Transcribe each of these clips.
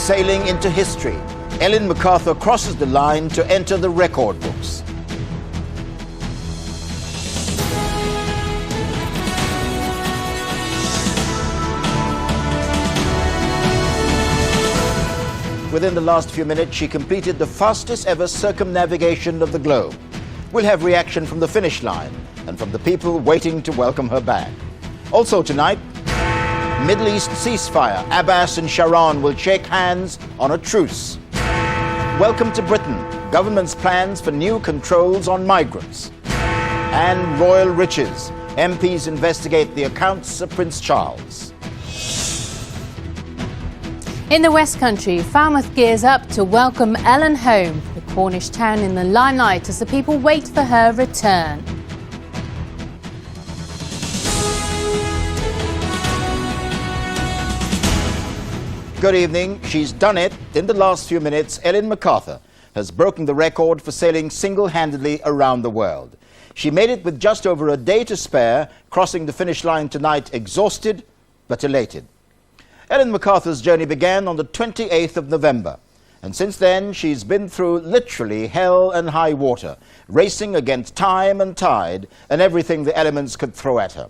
sailing into history. Ellen MacArthur crosses the line to enter the record books. Within the last few minutes, she completed the fastest ever circumnavigation of the globe. We'll have reaction from the finish line and from the people waiting to welcome her back. Also tonight, Middle East ceasefire. Abbas and Sharon will shake hands on a truce. Welcome to Britain. Government's plans for new controls on migrants. And royal riches. MPs investigate the accounts of Prince Charles. In the West Country, Falmouth gears up to welcome Ellen home. The Cornish town in the limelight as the people wait for her return. Good evening. She's done it. In the last few minutes, Ellen MacArthur has broken the record for sailing single-handedly around the world. She made it with just over a day to spare, crossing the finish line tonight exhausted but elated. Ellen MacArthur's journey began on the 28th of November, and since then she's been through literally hell and high water, racing against time and tide and everything the elements could throw at her.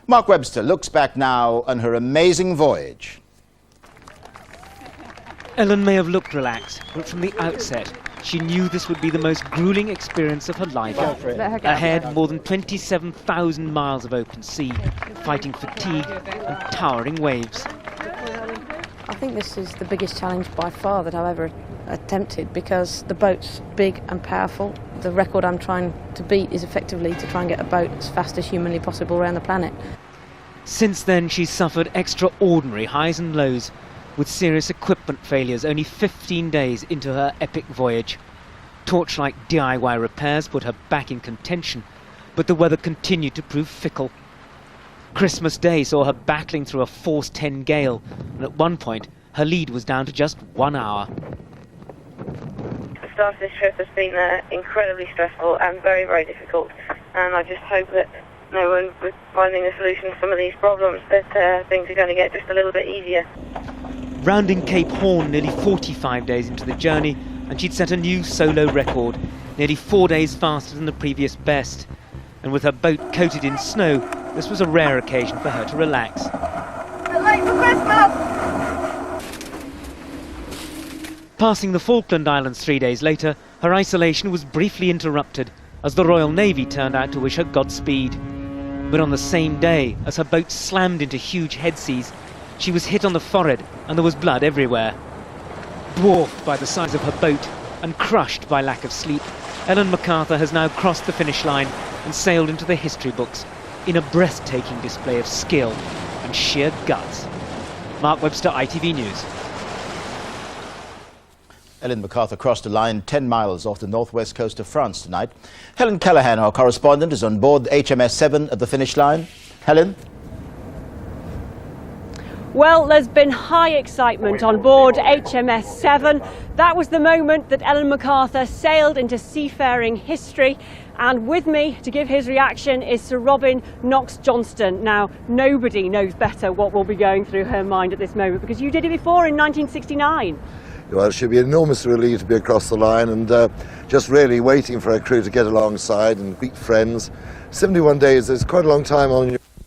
Mark Webster looks back now on her amazing voyage. Ellen may have looked relaxed, but from the outset, she knew this would be the most grueling experience of her life. Ahead, more than 27,000 miles of open sea, fighting fatigue and towering waves. I think this is the biggest challenge by far that I've ever attempted, because the boat's big and powerful. The record I'm trying to beat is effectively to try and get a boat as fast as humanly possible around the planet. Since then, she's suffered extraordinary highs and lows, with serious equipment failures only 15 days into her epic voyage. Torchlight DIY repairs put her back in contention, but the weather continued to prove fickle. Christmas Day saw her battling through a force 10 gale, and at one point her lead was down to just 1 hour. The start of this trip has been incredibly stressful and very, very difficult, and I just hope that no one was finding a solution to some of these problems, that things are going to get just a little bit easier. Rounding Cape Horn nearly 45 days into the journey, and she'd set a new solo record, nearly 4 days faster than the previous best. And with her boat coated in snow, this was a rare occasion for her to relax. We're late for Christmas! Passing the Falkland Islands 3 days later, her isolation was briefly interrupted as the Royal Navy turned out to wish her Godspeed. But on the same day, as her boat slammed into huge headseas, she was hit on the forehead and there was blood everywhere. Dwarfed by the size of her boat and crushed by lack of sleep, Ellen MacArthur has now crossed the finish line and sailed into the history books in a breathtaking display of skill and sheer guts. Mark Webster, ITV News. Ellen MacArthur crossed a line 10 miles off the northwest coast of France tonight. Helen Callaghan, our correspondent, is on board HMS 7 at the finish line. Helen? Well, there's been high excitement on board HMS 7. That was the moment that Ellen MacArthur sailed into seafaring history. And with me to give his reaction is Sir Robin Knox-Johnston. Now, nobody knows better what will be going through her mind at this moment, because you did it before in 1969. Well, she'll be enormously relieved to be across the line and just really waiting for her crew to get alongside and meet friends. 71 days is quite a long time on